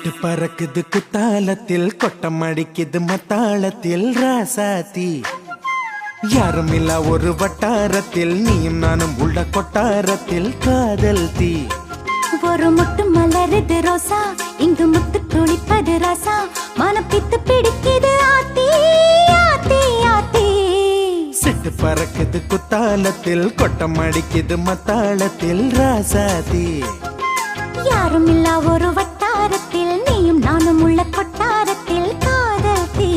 சிட்டு பறக்குது குத்தாலத்தில் கொட்டம் அடிக்குது மத்தாளத்தில் ராசாத்தி யாரும் இல்ல ஒரு வட்டாரத்தில் நீயும் நானும் உள்ள கொட்டாரத்தில் காதல் தீ ஒரு முட்டு மலருது ரோசா இங்கு முத்து துளிப்பது ராசா மனம் பித்து பிடிக்குது ஆத்தி ஆத்தி ஆத்தி சிட்டு பறக்குது குத்தாலத்தில் கொட்டம் அடிக்குது மத்தாளத்தில் ராசாத்தி யாரும் இல்ல ஒரு வட்டாரத்தில் நீயும் நானும் உள்ள கொட்டாரத்தில் காதல் தீ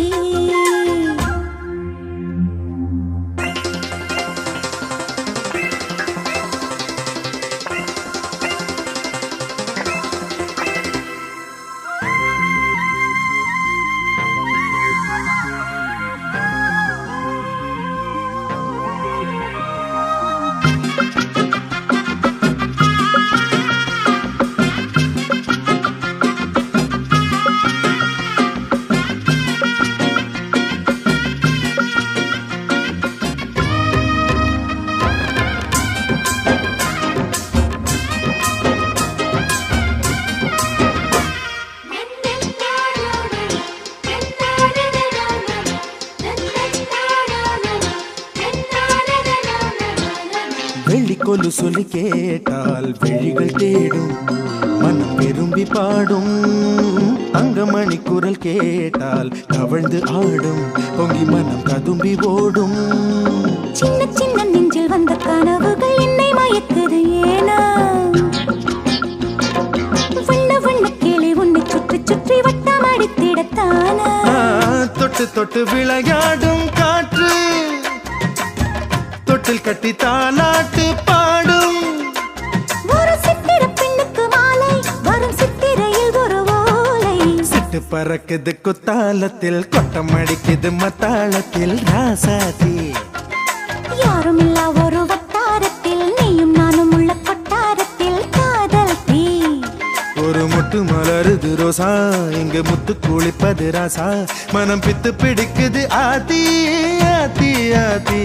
வெள்ளிக்கொலு சொல்லி கேட்டால் விழிகள் தேடும் மனம் விரும்பி பாடும் தங்கமணி குரல் கேட்டால் கவிழ்ந்து ஆடும் பொங்கி மனம் கதும்பி ஓடும் சின்ன சின்ன நெஞ்சில் வந்த கனவுகள் என்னை மயக்குது ஏனா வண்ண வண்ண கிளி உன்னை சுற்றி சுற்றி வட்டம் அடித்திடத்தானா தொட்டு தொட்டு விளையாடும் காற்று தொட்டில் கட்டி தாலாட்டு பாடும் ஒரு சித்திர பெண்ணுக்கு மாலை வரும் சித்திரையில் ஒரு ஓலை சிட்டு பறக்குது குத்தாலத்தில் கொட்டம் அடிக்குது மத்தாளத்தில் ராசாத்தி யாரும் இல்ல ஒரு வட்டாரத்தில் நீயும் நானும் உள்ள கொட்டாரத்தில் காதல் தீ ஒரு முட்டு மலருது ரோசா இங்கு முத்து குளிப்பது ராசா மனம் பித்து பிடிக்குது ஆத்தி ஆத்தி ஆத்தி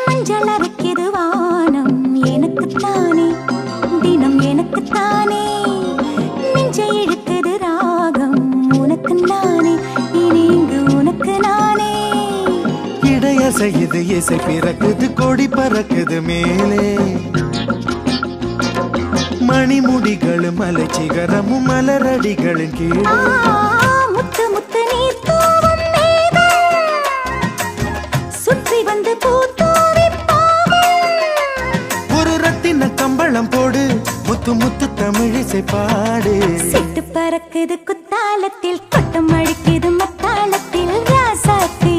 மஞ்சள் அரைக்குது வானம் எனக்குத்தானே தினம் எனக்குத்தானே நெஞ்சை இழுக்குது ராகம் உனக்கு நானே இனி இங்கு உனக்கு நானே இடைய செய்யுது இசை பிறக்குது கொடி பறக்குது மேலே மணிமுடிகளும் மலை சிகரமும் மலரடிகளின் கீழே முத்து முத்து நீர் தூவும் மேகம் சுற்றி வந்து பூத்தூவி ஒரு ரத்தின கம்பளம் போடு முத்து முத்து தமிழிசை பாடு சிட்டு பறக்குது குத்தாலத்தில் கொட்டம் அடிக்குது மத்தாளத்தில் ராசாத்தி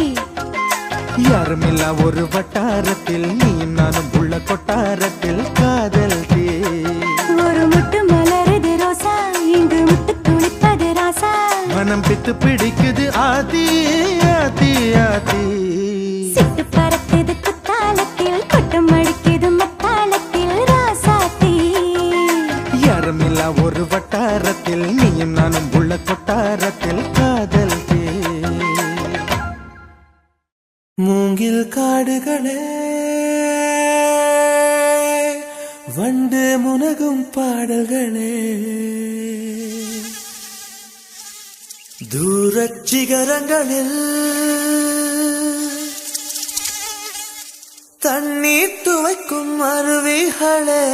யாரும் இல்ல ஒரு வட்டாரத்தில் நீயும் நானும் உள்ள கொட்டாரத்தில் காதல் தீ ஒரு முட்டு மலருது ரோசா இங்கு முட்டு துளிப்பது ராசா மனம் பித்து பிடிக்குது ஆதி ஆதி ஆதி சிட்டு பறக்குது குத்தாலத்தில் கொட்டம் அடிக்குது மத்தாளத்தில் ராசாத்தி யாரும் இல்ல ஒரு வட்டாரத்தில் நீயும் நானும் உள்ள கொட்டாரத்தில் காதல் தீ மூங்கில் காடுகளே வண்டு முனகும் பாடல்களே தூரச் சிகரங்களில் தண்ணீர் துவைக்கும் அருவிகளே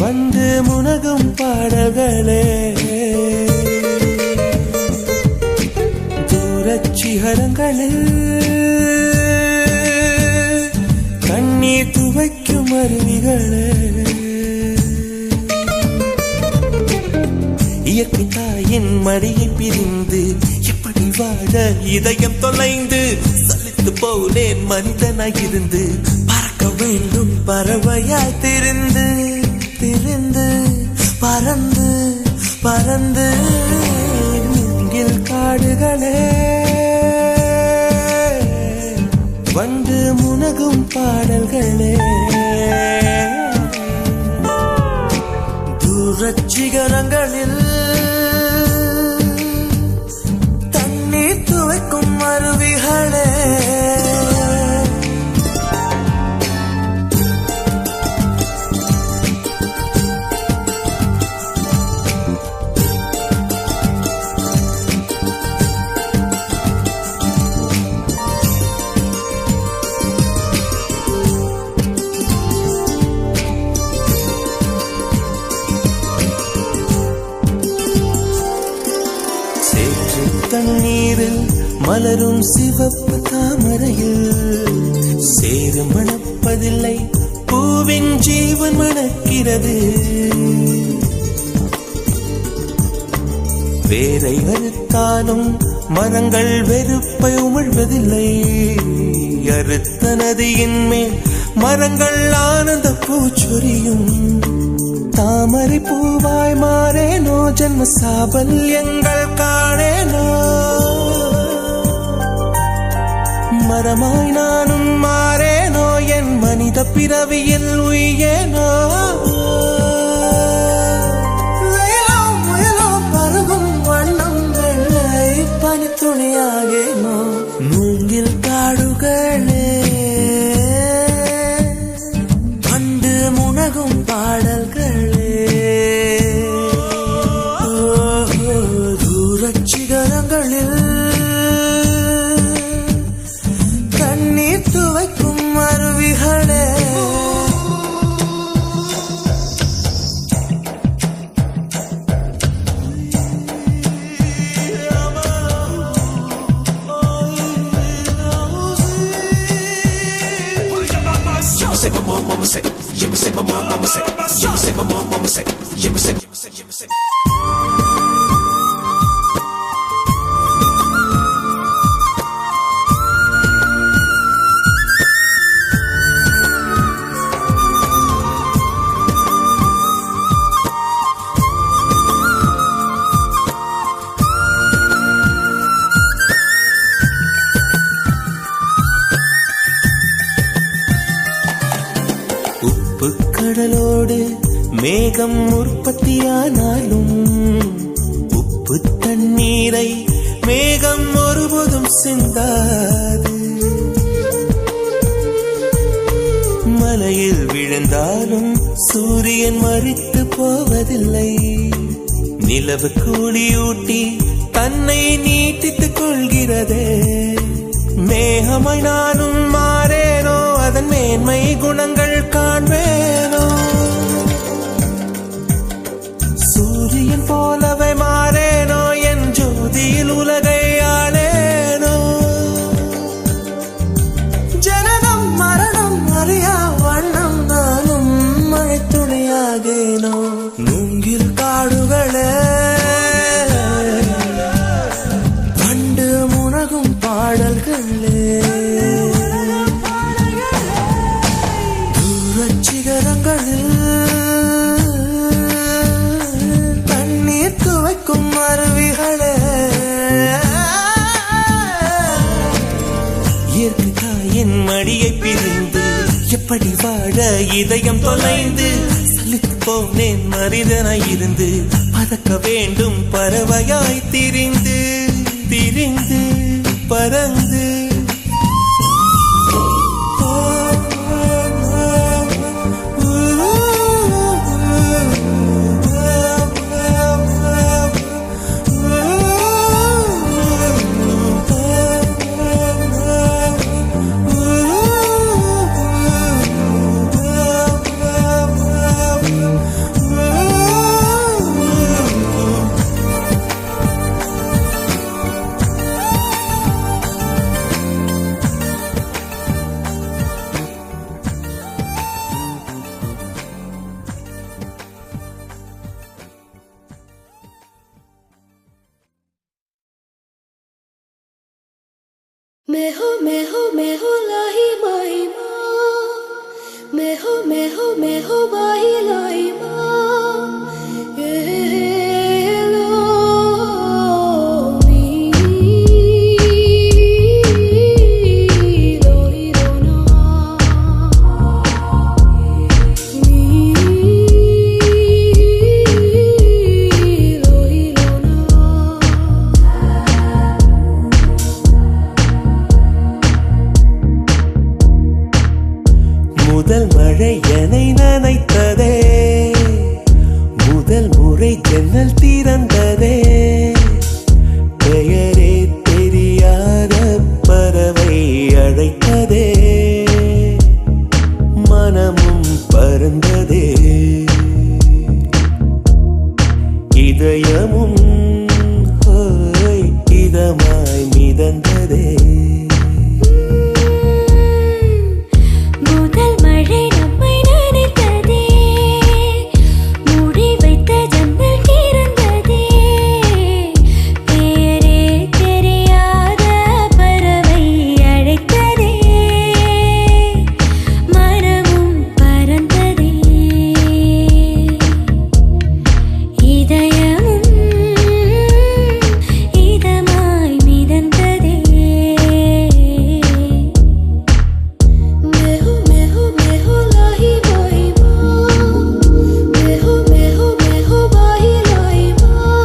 வந்து முனகும் பாடல்களே தூரச் சிகரங்களில் கண்ணீர் துவைக்கும் அருவிகளே இயற்கை தாயின் மடியை பிரிந்து எப்படி வாழ இதயம் தொலைந்து சலித்து போனேன் மனிதனாயிருந்து பறக்க வேண்டும் பறவையாய் திரிந்து திரிந்து பறந்து பறந்து மூங்கில் காடுகளே வந்து முனகும் பாடல்களே தூரச் சிகரங்களில் தண்ணீர் துவைக்கும் அருவிகளே தண்ணீரில் மலரும் சிவப்பு தாமரையில் சேரு மணப்பதில்லை பூவின் ஜீவன் மணக்கிறது வேரை அறுத்தாலும் மரங்கள் வெறுப்பை உமிழ்வதில்லை அறுத்த நதியின் மேல் மரங்கள் ஆனந்த பூச்சொரியும் தாமரை பூவாய் மாறேனோ ஜன்ம சாபல்யங்கள் காணேனோ மரமாய் நானும் மாறேனோ என் மனித பிறவியில் உயேனோ முயலோ பருகும் வண்ணம் வெள்ளை பனித்துணையாகேனோ மூங்கில் காடுகளே கண்டு முனகும் பாடல்களே தூரச் சிகரங்களில் தண்ணீர் துவைக்கும் அருவிகளே say my mama say, you say my mama say, you say my mama say, you say, you say. கடலோடு மேகம் உற்பத்தியானாலும் உப்பு தண்ணீரை மேகம் ஒருபோதும் சிந்தாது மலையில் விழுந்தாலும் சூரியன் மரித்து போவதில்லை நிலவு கூலியூட்டி தன்னை நீட்டித்துக் கொள்கிறதே மேகமாய் நானும் மாறேனோ அதன் மேன்மை குணங்கள் காண்பேனோ சூரியன் போலவே மாறேனோ என் ஜோதியில் உலகை ஆளேனோ ஜனனம் மரணம் அறியா வண்ணம் நானும் மழை துணையாகேனோ மூங்கில் காடுகளே கண்டு முனகும் பாடல்களே தூரச் சிகரங்களில் தண்ணீர் துவைக்கும் அருவிகளே இயற்கை தாயின் மடியை பிரிந்து எப்படி வாழ இதயம் தொலைந்து சலித்து போனேன் மனிதனாயிருந்து பதக்க வேண்டும் பறவையாய் திரிந்து திரிந்து பறந்து मेहो लाही माही माँ मेहो बाही लाई माँ ये लो मी लो ही लो ना मी लो ही लो ना முதல் மழை என்னை நனைத்ததே முதல் முறை ஜன்னல் திறந்ததே பெயரே தெரியாத பறவை அழைத்ததே மனமும் பறந்ததே இதயமும் ஹோய் இதமாய் மிதந்ததே முதல் மழை நம்மை நனைத்ததே மூடி வைத்த ஜன்னல் திறந்ததே பெயரே தெரியாத பறவை அழைத்ததே மனமும் பறந்ததே இதயமும் இதமாய் மிதந்ததே मेहो लाही माही माँ मेहो बाही लाई माँ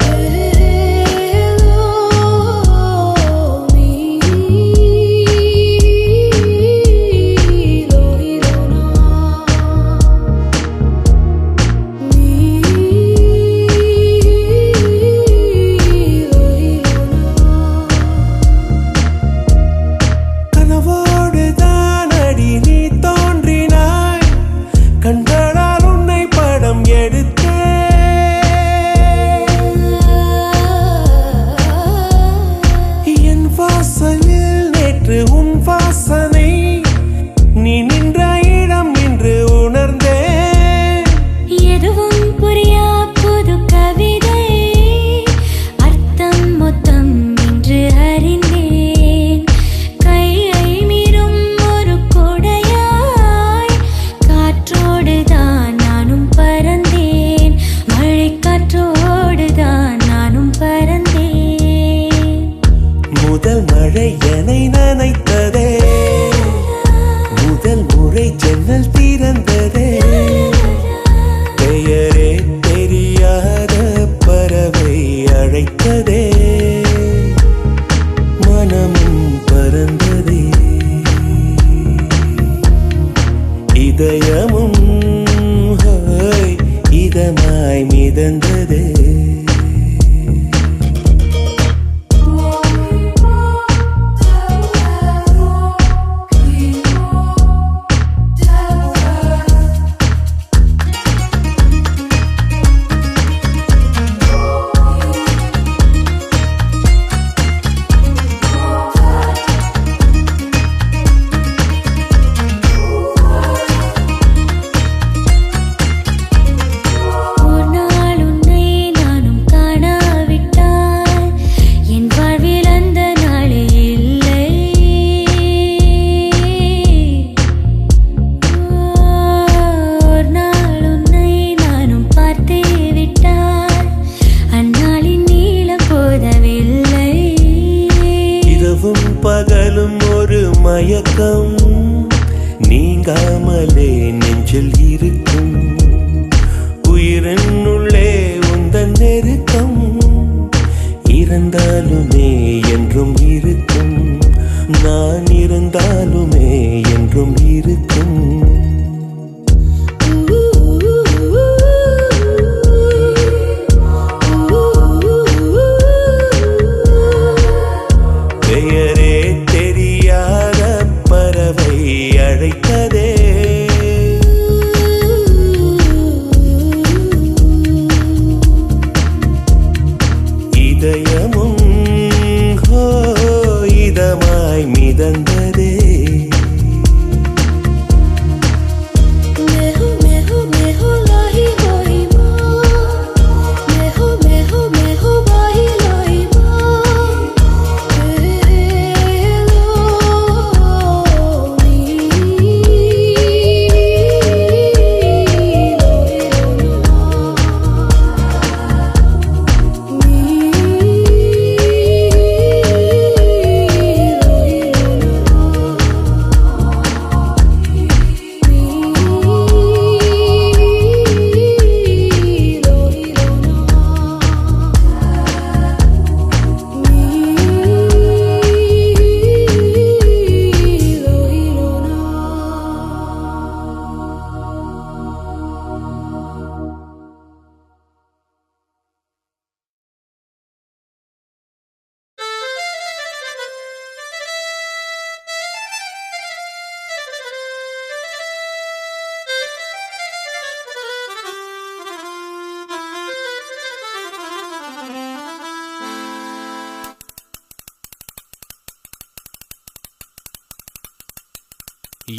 ये लो मी लो ही लो ना मी लो ही लो ना கனவோடு தானடி நீ தோன்றினாய் கண்களால் உன்னை படம் எடுத்தேன் என் வாசலில் நேற்று உன் வாசனை நீ நின்ற இடம் இன்று உணர்ந்தேன் எதுவும் புரியா புது கவிதை அர்த்தம் மொத்தம் இன்று அறிந்தேன் கையை மீறும் ஒரு கொடையாய் காற்றோடு தான் நானும் பறந்தேன் மழை காற்றோடு தான் நானும் பறந்தேன் முதல் மழை என்னை நனைத்ததே முதல் முறை ஜன்னல் திறந்ததே பெயரே தெரியாத பறவை அழைத்ததே மனமும் பறந்ததே இதயமும் ஹோய் இதமாய் மிதந்ததே ஒரு நாள் உன்னை நான்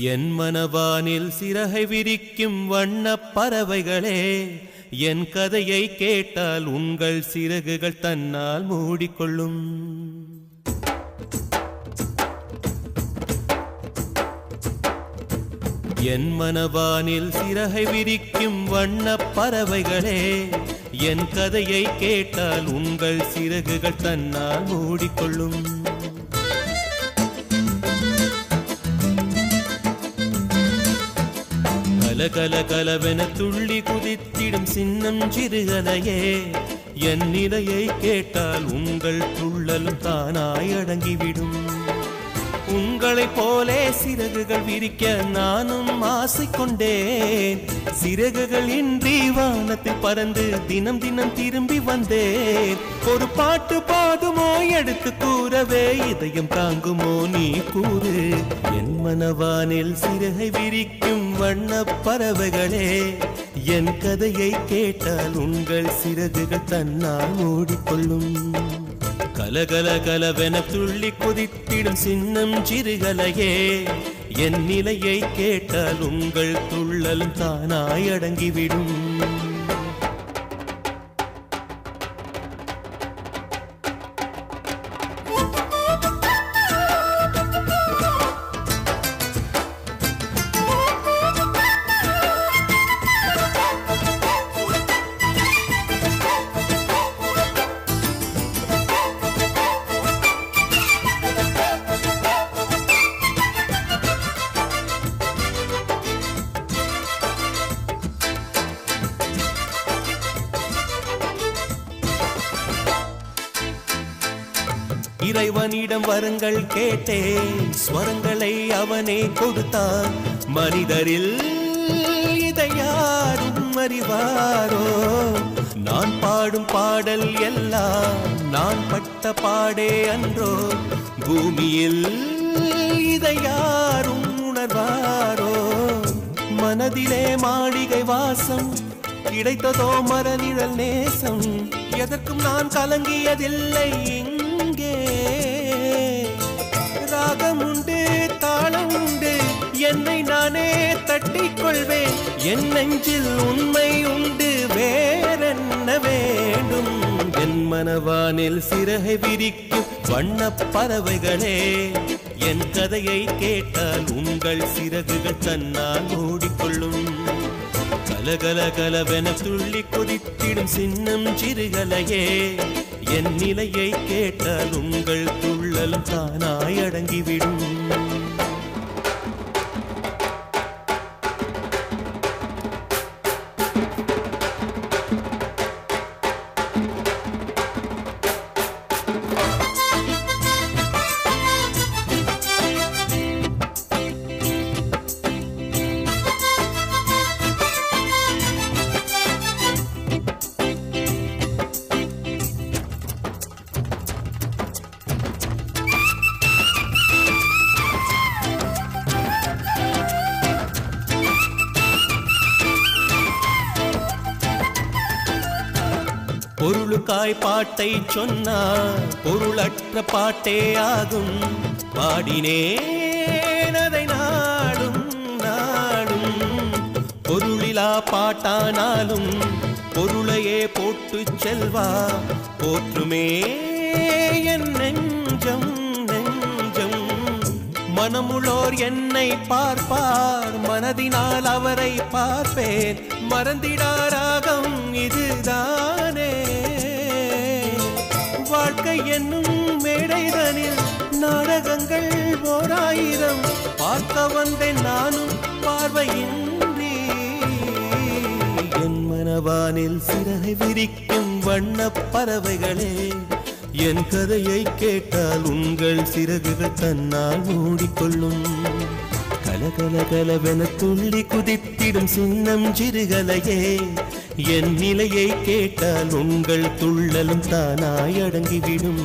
என் மனவானில் சிறகை விரிக்கும் வண்ணப் பறவைகளே, என் கதையை கேட்டால் உங்கள் சிறகுகள் தன்னால் மூடிக்கொள்ளும். என் மனவானில் சிறகை விரிக்கும் வண்ணப் பறவைகளே, என் கதையை கேட்டால் உங்கள் சிறகுகள் தன்னால் மூடிக்கொள்ளும். கலகல கலவென துள்ளி குதித்திடும் சின்னம் சிறுகலையே, என் நிலையை கேட்டால் உங்கள் துள்ளலும் தானாய் அடங்கிவிடும். உங்களைப் போலே சிறகுகள் விரிக்க நானும் ஆசை கொண்டேன். சிறகுகள் இன்றி வானத்தில் பறந்து தினம் தினம் திரும்பி வந்தேன். ஒரு பாட்டு பாடுமோ எடுத்து கூறவே, இதயம் தாங்குமோ நீ கூறு. என் மனவானில் சிறகை விரிக்கும் வண்ணப் பறவைகளே, என் கதையை கேட்டால் உங்கள் சிறகுகள் தன்னால் மூடிக்கொள்ளும். கலகல கலவென துள்ளி கொதித்திடும் சின்னம் சிறுகலையே, என் நிலையை கேட்டால் உங்கள் துள்ளலும் தானாய் அடங்கிவிடும். இறைவனிடம் வரங்கள் கேட்டேன், ஸ்வரங்களை அவனே கொடுத்தான். மனிதரில் இதை யாரும் அறிவாரோ? நான் பாடும் பாடல் எல்லாம் நான் பட்ட பாடே அன்றோ? பூமியில் இதை யாரும் உணர்வாரோ? மனதிலே மாளிகை வாசம், கிடைத்ததோ மரநிழல் நேசம். எதற்கும் நான் கலங்கியதில்லை. இங்கே ராகம் உண்டு, தாளம் உண்டு, என்னை நானே தட்டிக் கொள்வேன். என் நெஞ்சில் உண்மை உண்டு, வேறென்ன வேண்டும்? என் மனவானில் சிறகை விரிக்கும் வண்ணப் பறவைகளே, என் கதையை கேட்டால் உங்கள் சிறகுகள் தன்னால் மூடிக்கொள்ளும். கலகல கலவென துள்ளி கொதித்திடும் சின்னம் சிறுகலையே, என் நிலையை கேட்டால் உங்கள் துள்ளலும் தானாய் அடங்கிவிடும். பொருளுக்காய் பாட்டை சொன்னார், பொருளற்ற பாட்டே ஆகும். பாடினேன் அதை நாடும் நாடும். பொருளிலா பாட்டானாலும் பொருளையே போட்டு செல்வா போற்றுமே என் நெஞ்சம் நெஞ்சம். மனமுள்ளோர் என்னை பார்ப்பார், மனதினால் அவரை பார்ப்பேன். மறந்திடாராகம் இதுதானே வாழ்க்கை என்னும் மேடைதனில் நாடகங்கள் ஓராயிரம் பார்க்க வந்தேன் நானும் பார்வையின்றி. என் மனவானில் சிறகை விரிக்கும் வண்ணப் பறவைகளே, என் கதையை கேட்டால் உங்கள் சிறகுகள் தன்னால் மூடிக்கொள்ளும். கலகல கலவென துள்ளி குதித்திடும் சின்னம் சிறுகலையே, என் நிலையை கேட்டால் உங்கள் துள்ளலும் தானாய் அடங்கிவிடும்.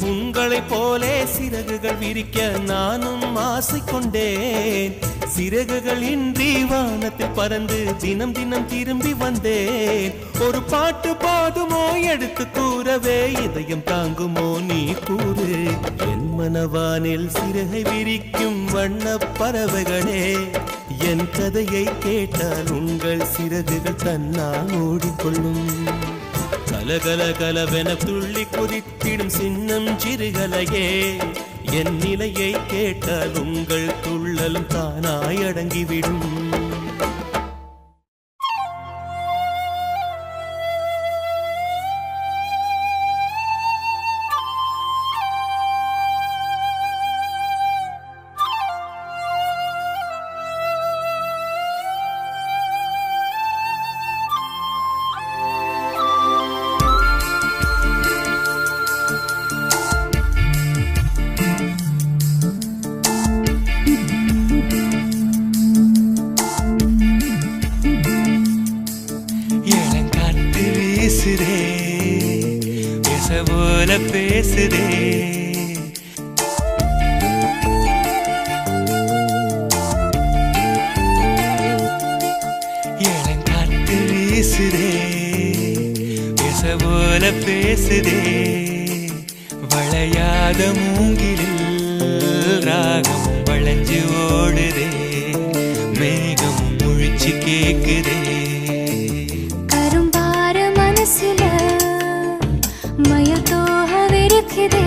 உங்களை பறவை போலே சிறகுகள் விரிக்க நானும் ஆசை கொண்டேன். சிறகுகள் இன்றி வானத்தில் பறந்து தினம் தினம் திரும்பி வந்தேன். ஒரு பாட்டு போதுமோ எடுத்து கூறவே, இதயம் தாங்குமோ நீ கூறு. என் மனவானில் சிறகை விரிக்கும் வண்ண பறவைகளே, என் கதையை கேட்டால் உங்கள் சிறகுகள் தன்னால் மூடிக்கொள்ளும். கலகல கலவென துள்ளி குதித்திடும் சின்னம் சிறுகலையே, என் நிலையை கேட்டால் உங்கள் துள்ளலும் தானாய் அடங்கிவிடும். போல பேசுதே, இளங்காற்று வீசுதே, பேச போல பேசுதே. வளையாத மூங்கிலில் ராகம் வளைஞ்சு ஓடுதே, மேகம் முழிச்சு கேக்குதே. கரும்பார மனசுல மயில் தோக விரிக்குதே,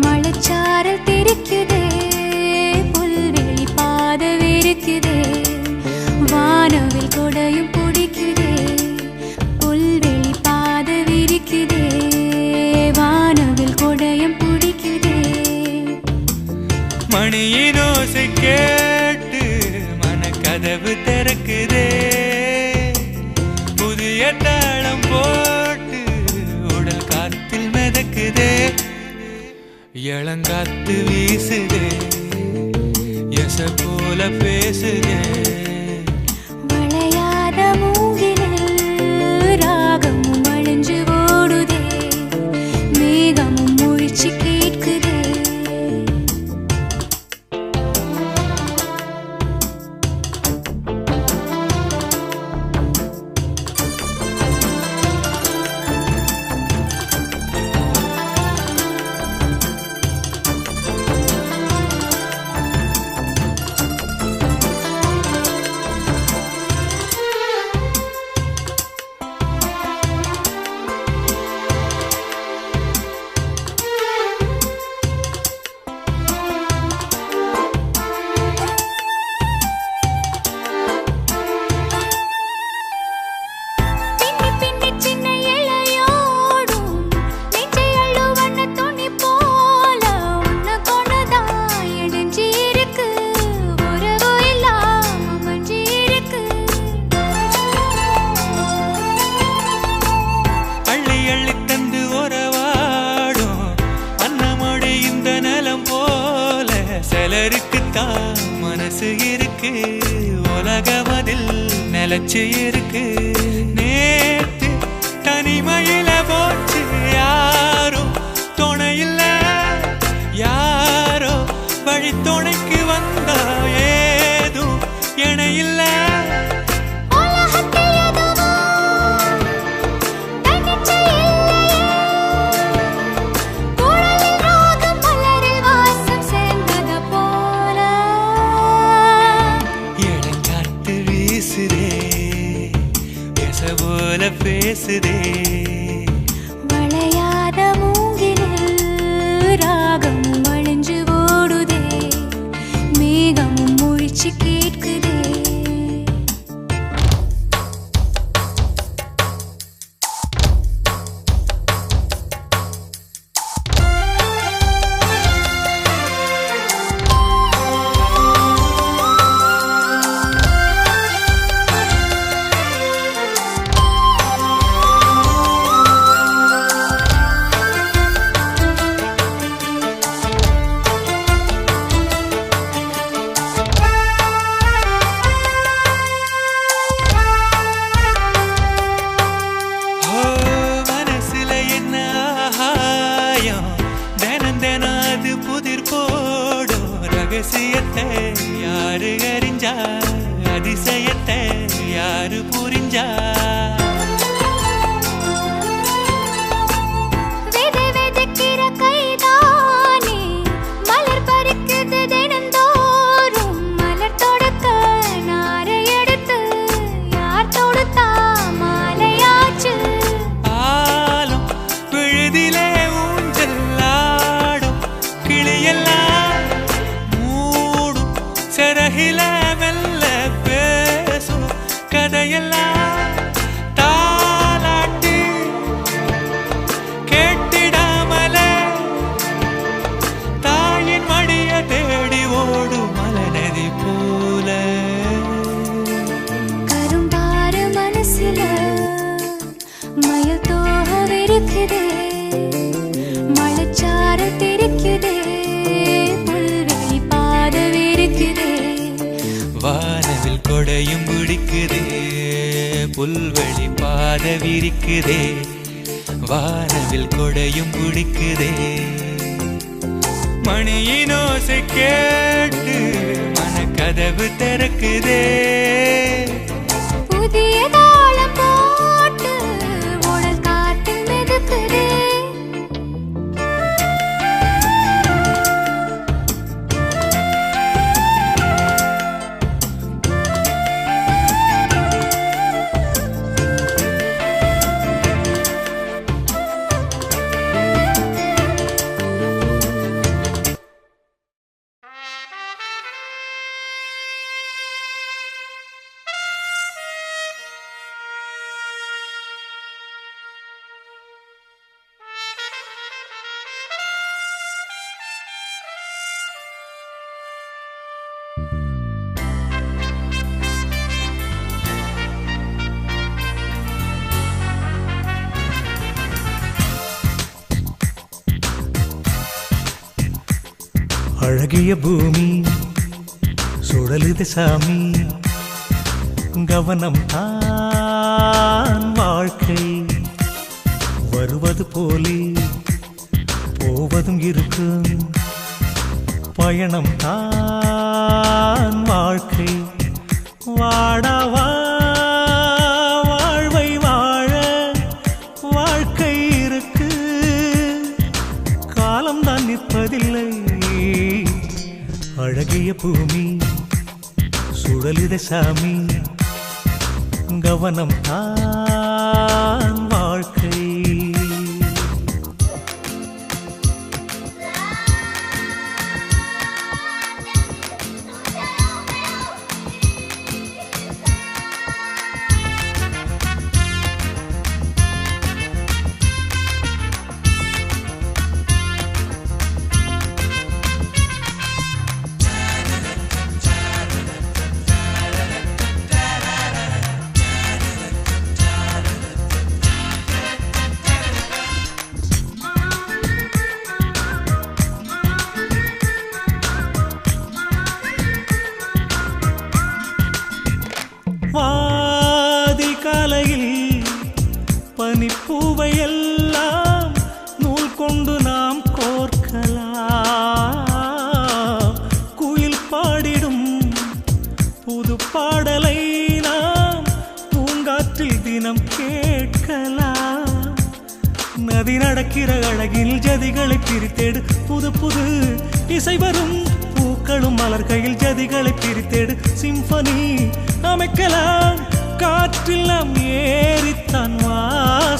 மழைச்சாரல் தெரிக்குதே, புல்வெளி பாத விரிக்குதே, வானவில் கொடையும் பிடிக்குதே, புல்வெளி பாத விரிக்குதே, வானவில் கொடையும் பிடிக்குதே. மணியின் ஓசை கேட்டு மனக்கதவு திறக்குதே, புதிய தாளம் போட்டு உடல் காத்தில் மிதக்குதே. இளங்காத்து வீசுதே, எச போல பேசுதே. வளையாத மூங்கிலில் ராகமும் வளைஞ்சு ஓடுதே, மேகமும் முழிச்சு கேட்குதே. சிலருக்குத்தான் மனசு இருக்கு, உலகமதில் நிலச்சு இருக்கு. நேத்து தனிமையில போச்சு யாரோ துணையில்ல, யாரோ வழி துணைக்கு வந்தா ஏதும் இணையில்ல. போல பேசுதே, வளையாத மூங்கிலில் ராகமும் வளைஞ்சு ஓடுதே, மேகமும் முழிச்சு கேட்குதே. ரகசியத்தை யாரு அறிஞ்சா அதிசயத்தை யாரு புரிஞ்சா செரகில மெல்ல பேசும் கதையெல்லாம் தாலாட்டி கேட்டிடாமலே தாயின் மடிய தேடி ஓடும் மலநதி போல கரும்பாறு மனசுல மயில் தோகவிருக்குதே மழைச்சாறு தெரிக்குதே புல்வெளி பாதவிருக்குதே வானவில் கொடையும் பிடிக்குதே புல்வெளி பாத விரிக்குதே வானவில் கொடையும் பிடிக்குதே மணியின் ஓசை கேட்டு மனக்கதவு திறக்குதே புதிய தாளம் போட்டு உடல் காற்றில் மிதக்குதே அழகிய பூமி சுழலுது சாமி கவனம் தான் வாழ்க்கை வருவது போலே போவதும் இருக்கும் பயணம் தான் வாழ்க்கை வாடவா வாழ்வை வாழ வாழ்க்கை இருக்கு காலம்தான் நிற்பதில்லை அழகிய பூமி சுழலுது சாமி கவனம் தான் வாழ்க்கை வாதி காலையில் பனிப்பூவை எல்லாம் நூல் கொண்டு நாம் கோர்க்கலாம் குயில் பாடிடும் புது பாடலை நாம் பூங்காற்றில் தினம் கேட்கலாம் நதி நடக்கிற அழகில் ஜதிகளை பிரித்தேடு புது புது இசை வரும் பூக்களும் மலர்கையில் ஜதிகளை பிரித்தேடு சிம்பனி அமைக்கலாம் காற்றில் நாம் ஏறித்தான் வா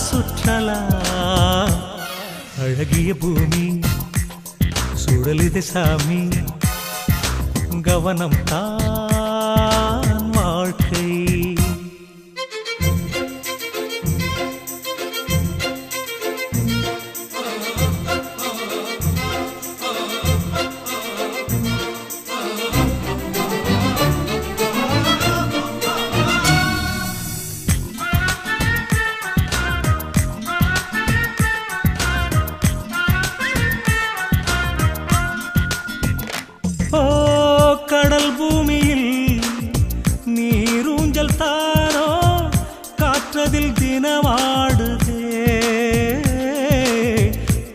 சுற்றலாம் அழகிய பூமி சுழலுது சாமி கவனம் தான் வாழ்க்கை கடல் பூமியில் நீரூஞ்சல் தானோ காற்றதில் தினமாடுதே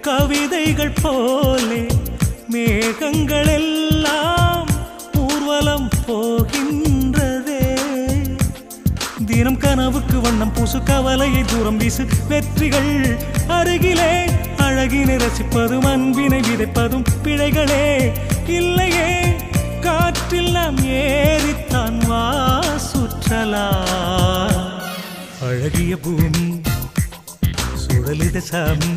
கவிதைகள் போலே மேகங்கள் எல்லாம் கனவுக்கு வண்ணம் பூசு கவலையை தூரம் வீசு வெற்றிகள் அருகிலே அழகினை ரசிப்பதும் அன்பினை விதைப்பதும் பிழைகளே இல்லையே காற்றில் நாம் ஏறித்தான் வா சுற்றலா அழகிய பூமி சுழலித சாமி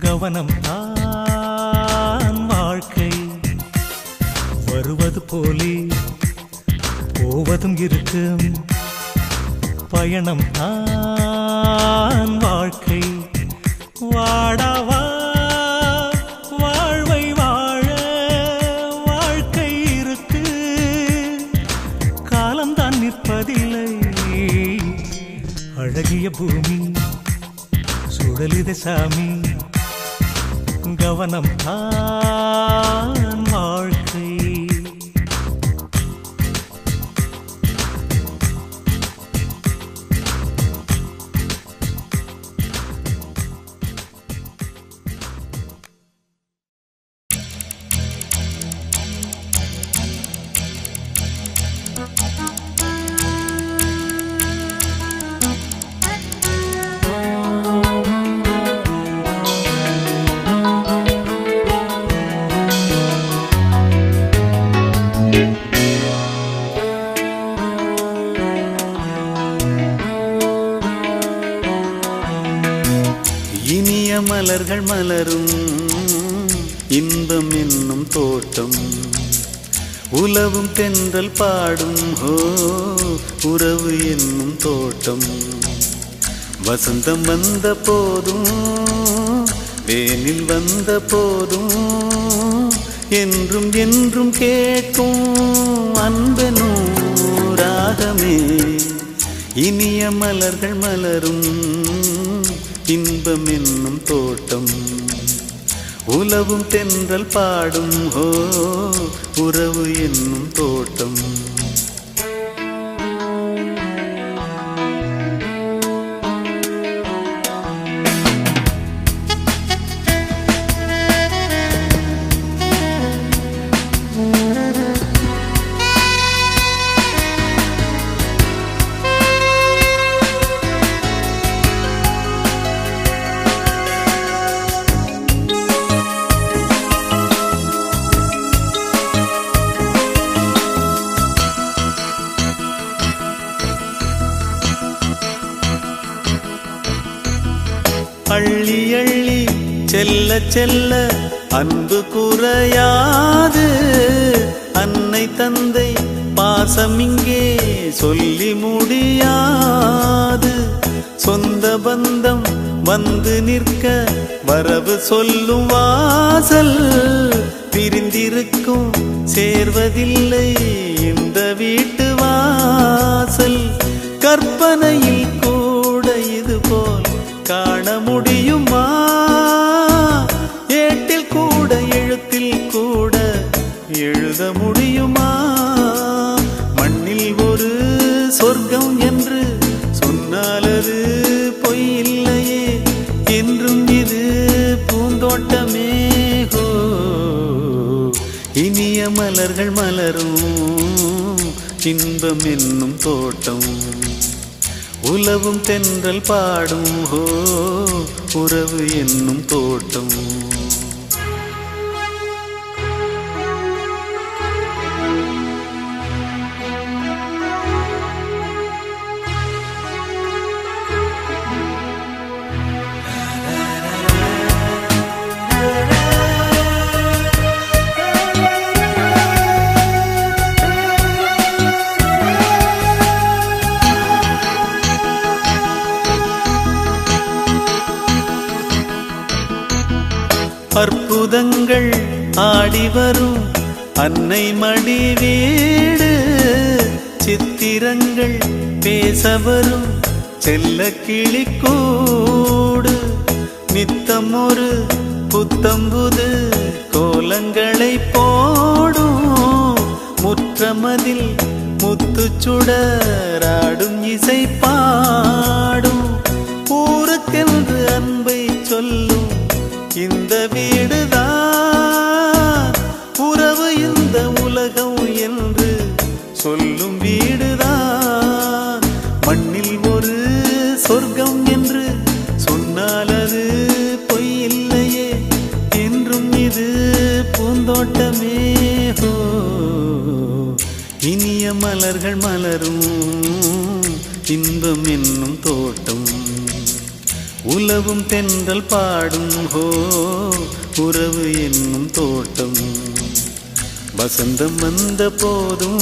கவனம் தான் வாழ்க்கை வருவது போலே போவதும் இருக்கும் பயணம் தான் வாழ்க்கை வாடவா வாழ்வை வாழ வாழ்க்கை இருக்கு காலம்தான் நிற்பதில்லை அழகிய பூமி சுழலித சாமி கவனம் தான் வாழ்க்கை இனிய மலர்கள் மலரும் இன்பம் என்னும் தோட்டம் உலவும் தென்றல் பாடும் ஹோ உறவு என்னும் தோட்டம் வசந்தம் வந்த போதும் வேனில் வந்த போதும் என்றும் என்றும் கேட்கும் அன்பெனும் ராகமே இனிய மலர்கள் மலரும் இன்பம் என்னும் தோட்டம் உலவும் தென்றல் பாடும் ஹோ உறவு என்னும் தோட்டம் அள்ளி அள்ளி செல்ல செல்ல அன்பு குறையாது அன்னை தந்தை பாசம் இங்கே சொல்லி முடியாது சொந்த பந்தம் வந்து நிற்க வரவு சொல்லும் வாசல் பிரிந்திருக்கும் சேர்வதில்லை இந்த வீட்டு வாசல் கற்பனையில் கூட இது போல் காண முடியுமா ஏட்டில் கூட எழுத்தில் கூட எழுத முடியுமா மண்ணில் ஒரு சொர்க்கம் என்று சொன்னால் அது பொய் இல்லையே என்றும் இது பூந்தோட்டமே ஹோ இனிய மலர்கள் மலரும் இன்பம் என்னும் தோட்டம் உலவும் தென்றல் பாடும் ஹோ உறவு என்னும் தோட்டம் அற்புதங்கள் ஆடி வரும் அன்னை மடி வீடு சித்திரங்கள் பேச வரும் செல்ல கிளிக்கூடு நித்தம் ஒரு புத்தம்புது கோலங்களை போடும் முற்றமதில் முத்துச்சுடராடும் இசை பாடும் ஊருக்கென்று அன்பை சொல்லும் இந்த வீடுதான் உறவு இந்த உலகம் என்று சொல்லும் வீடுதான் மலரும் இன்பம் என்னும் தோட்டம் உலவும் தென்றல் பாடும் ஹோ உறவு என்னும் தோட்டம் வசந்தம் வந்த போதும்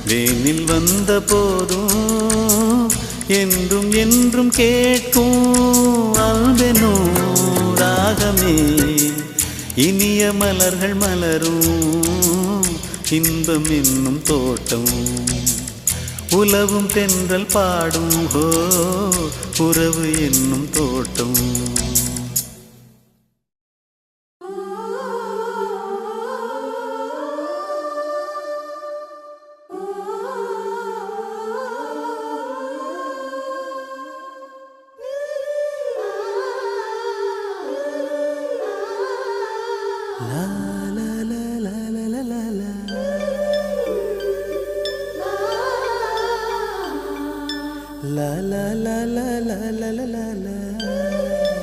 வேனில் வந்த போதும் என்றும் என்றும் கேட்கும் அல்பெனோ ராகமே இனிய மலர்கள் மலரும் இன்பம் என்னும் தோட்டம் உலவும் தென்றல் பாடும் ஹோ உறவு என்னும் தோட்டம் La la la la la la la la la.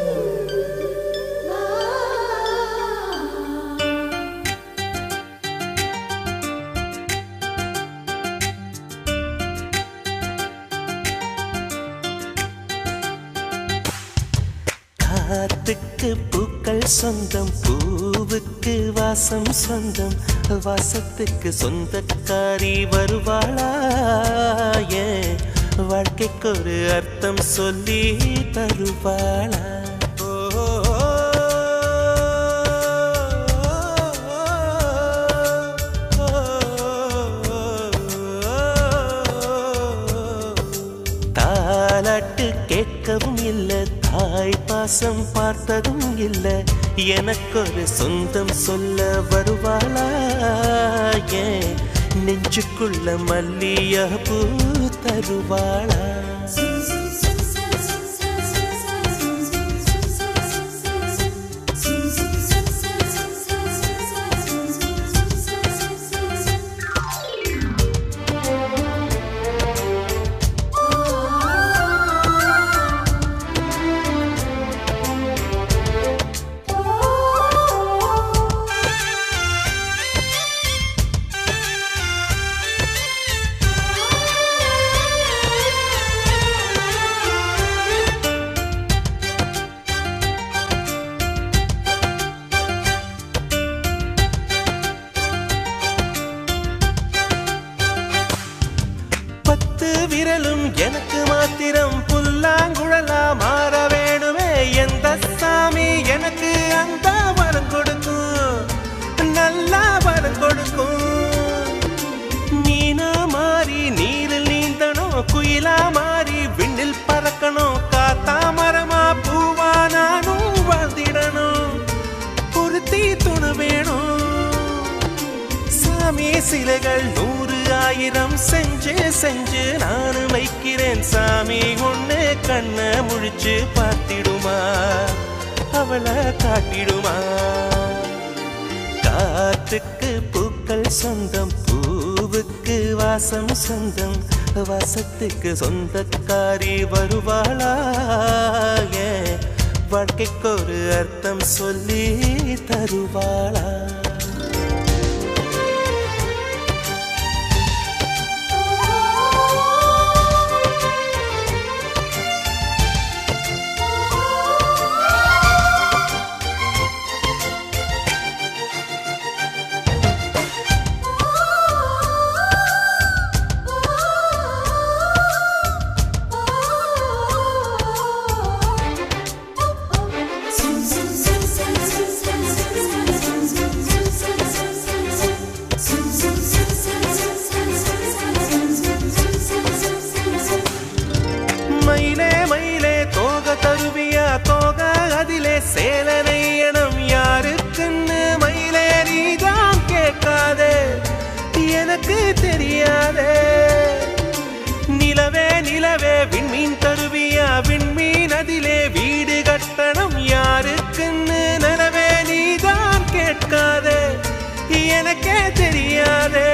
காத்துக்கு பூக்கள் சொந்தம் பூவுக்கு வாசம் சொந்தம் வாசத்துக்கு சொந்தக்காரி வருவாளா ஏன் வாழ்க்கைக்கு ஒரு அர்த்தம் சொல்லி தருவாளா தாலாட்டு கேட்கவும் இல்லை தாய் பாசம் பார்த்ததும் இல்லை எனக்கொரு சொந்தம் சொல்ல வருவாளா ஏன் நெஞ்சுக்குள்ள மல்லிய பூ தருவாளா விரலும் எனக்கு மாத்திரம் புல்லாங்குழலா மாற வேணுமே எந்த சாமி எனக்கு அந்த வரம் கொடுக்கும் நல்லா வரம் கொடுக்கும் மீனா மாறி நீரில் நீந்தணும் குயிலா மாறி விண்ணில் பறக்கணும் காத்தா மரமா பூவா நானும் வாழ்ந்திடணும் பொருத்தி துணை வேணும் சாமி சிலைகள் 100,000 செஞ்சு செஞ்சு நானும் வைக்கிறேன் சாமி ஒண்ணு கண்ண முழிச்சு பார்த்திடுமா அவளை காட்டிடுமா காத்துக்கு பூக்கள் சொந்தம் பூவுக்கு வாசம் சொந்தம் வாசத்துக்கு சொந்தக்காரி வருவாளா ஏன் வாழ்க்கைக்கு ஒரு அர்த்தம் சொல்லி தருவாளா சேலனையனம் யாருக்குன்னு மயிலே நீதான் கேட்காதே எனக்கு தெரியாதே நிலவே நிலவே விண்மீன் தருவியா விண்மீன் அதிலே வீடு கட்டணம் யாருக்குன்னு நிலவே நீதான் கேட்காதே எனக்கே தெரியாதே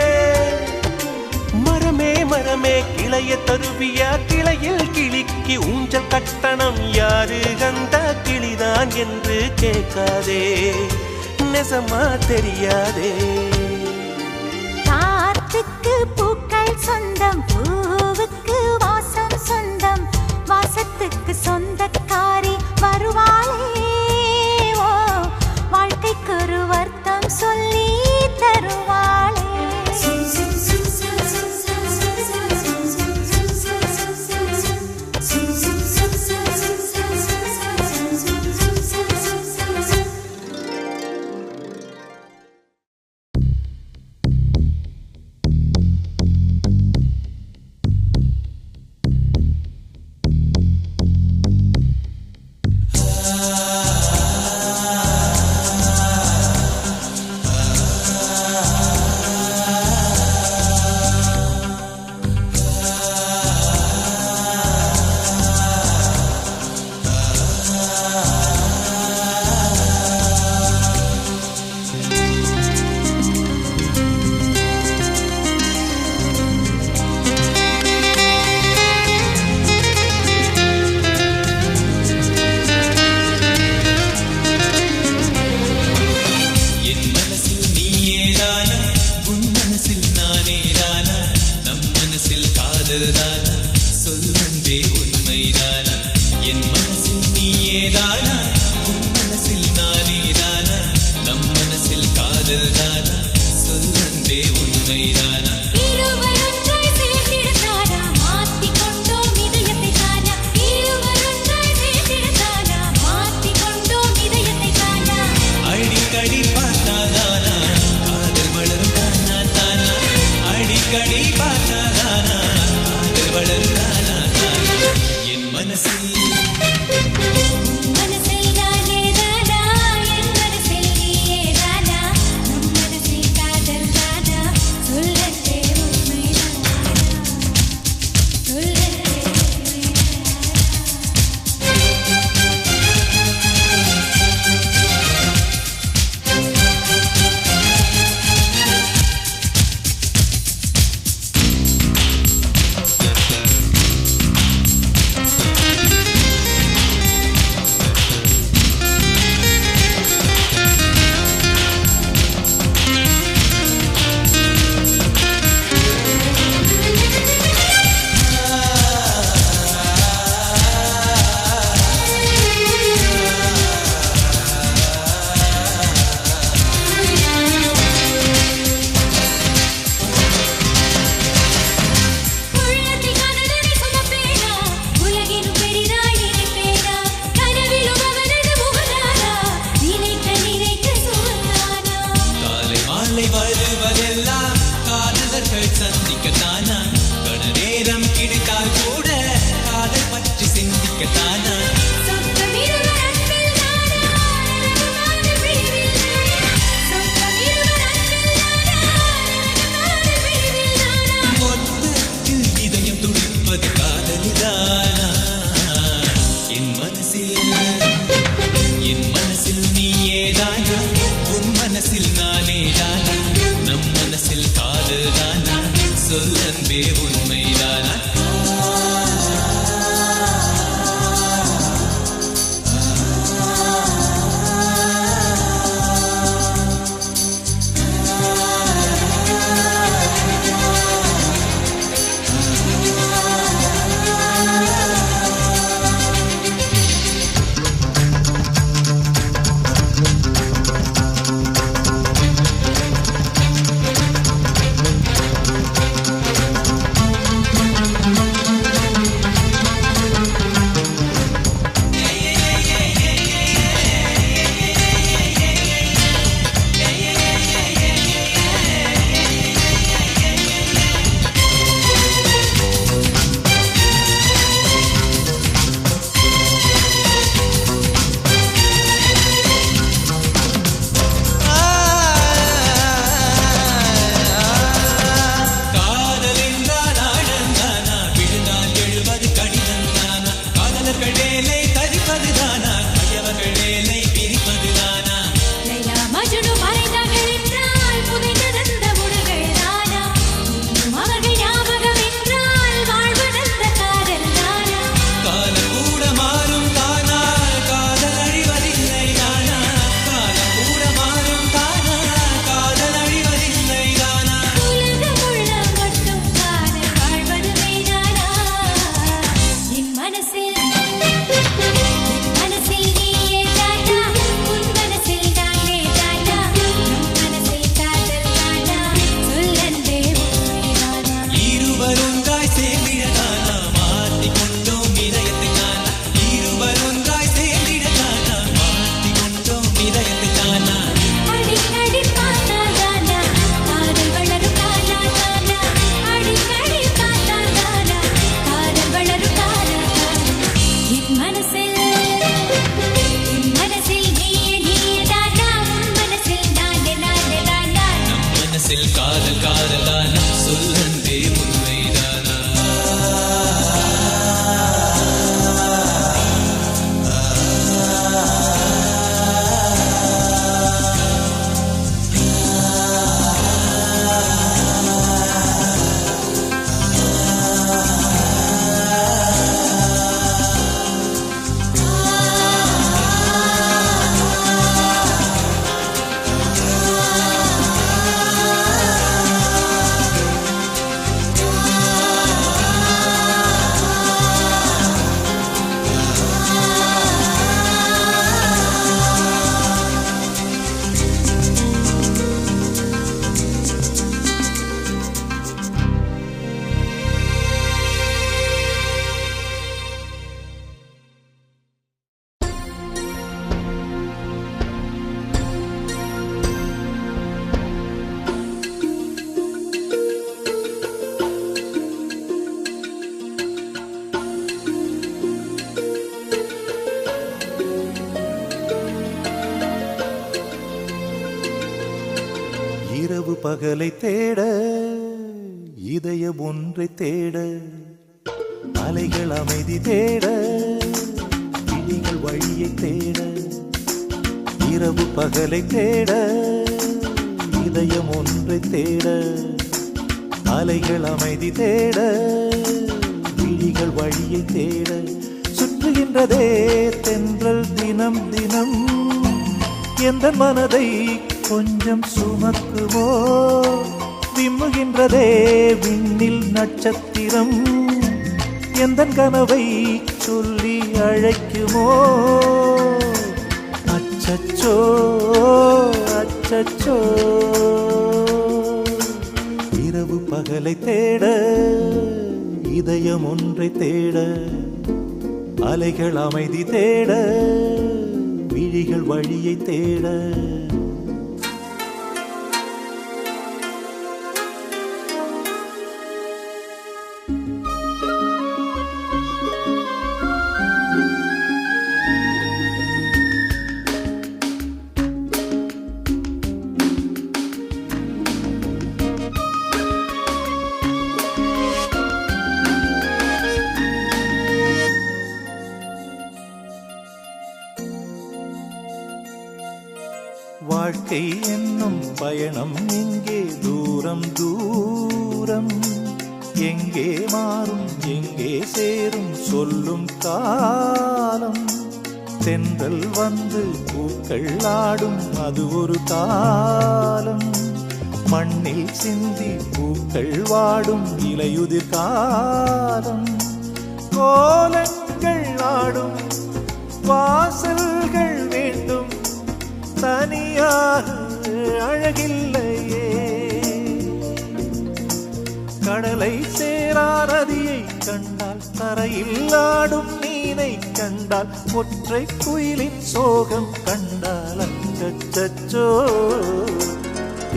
மரமே மரமே கிளைய தருவியா கிளையில் கிளிக்கு ஊஞ்சல் கட்டணம் யாரு கந்த கிளிதான் என்று கேட்காதே நெசமா தெரியாதே காத்துக்கு பூக்கள் காதல் சொந்தம் பூவுக்கு வாசம் சொந்தம் வாசத்துக்கு சொந்தக்காரி வருவாளே ஓ வாழ்க்கைக்கு ஒரு வர்த்தம் சொல்லி தருவாளே பகலை தேட இதயம் ஒன்றை தேட அலைகள் அமைதி தேட விழிகள் வழியை தேட இரவு பகலை தேட இதயம் ஒன்றை தேட அலைகள் அமைதி தேட விழிகள் வழியை தேட சுற்றுகின்றதே தென்றல் தினம் தினம் எந்த மனதை கொஞ்சம் சுமக்குவோ விம்முகின்றதே விண்ணில் நட்சத்திரம் எந்த கனவை சொல்லி அழைக்குமோ அச்சச்சோ அச்சச்சோ இரவு பகலை தேட இதயம் ஒன்றை தேட அலைகள் அமைதி தேட விழிகள் வழியை தேட வாழ்க்கை என்னும் பயணம் இங்கே தூரம் தூரம் எங்கே மாறும் எங்கே சேரும் சொல்லும் காலம் தென்றல் வந்து பூக்கள் ஆடும் அது ஒரு காலம் மண்ணில் சிந்தி பூக்கள் வாடும் இலையுதிர் காலம் கோலங்கள் ஆடும் வாசல்கள் வேண்டும் தனியாக அழகில்லையே கடலை சேரா நதியை கண்டால் தரையில் ஆடும் மீனை கண்டால் ஒற்றை குயிலின் சோகம் கண்டால் அச்சச்சோ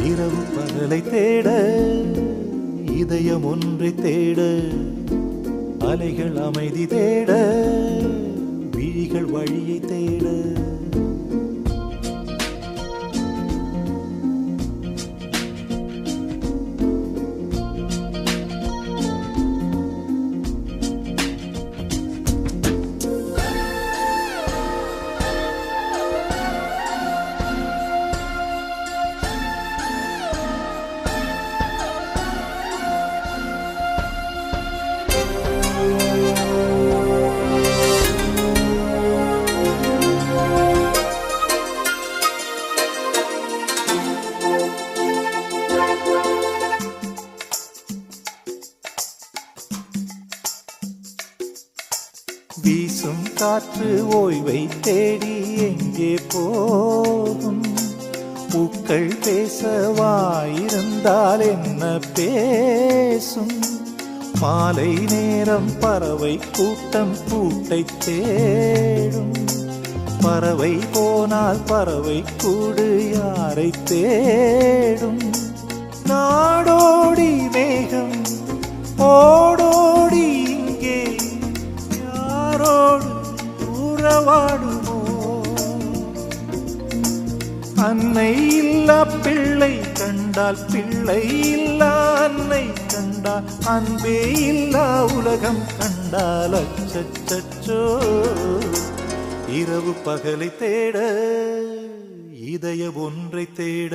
இரவு பகலை தேட இதயம் ஒன்றை தேட அலைகள் அமைதி தேட விழிகள் வழியை தேட வீசும் காற்று ஓய்வை தேடி எங்கே போகும் பூக்கள் பேசவாயிருந்தால் என்ன பேசும் மாலை நேரம் பறவை கூட்டம் கூட்டை தேடும் பறவை போனால் பறவை கூடு யாரை தேடும் நாடோடி மேகம் ஓடோடி இங்கே யாரோடு உறவாடுமோ அன்னை இல்லா பிள்ளை கண்டால் பிள்ளை இல்லா அன்னை கண்டால் அன்பே இல்லா உலகம் கண்டால் அச்சச்சோ இரவு பகலை தேட இதயம் ஒன்றை தேட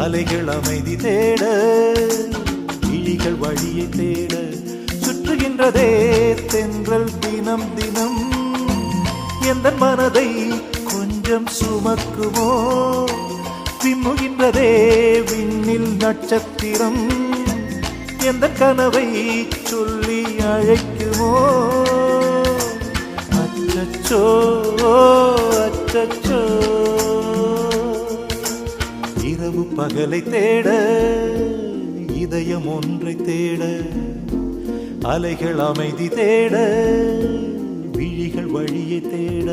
அலைகள் அமைதி தேட விழிகள் வழியை தேட சுற்றுகின்றதே தென்றல் தினம் தினம் எந்த மனதை கொஞ்சம் சுமக்குமோ விம்முகின்றதே விண்ணில் நட்சத்திரம் எந்த கனவை சொல்லி அழைக்குமோ அச்சச்சோ அச்சச்சோ இரவு பகலை தேட இதயம் ஒன்றை தேட அலைகள் அமைதி தேட விழிகள் வழியை தேட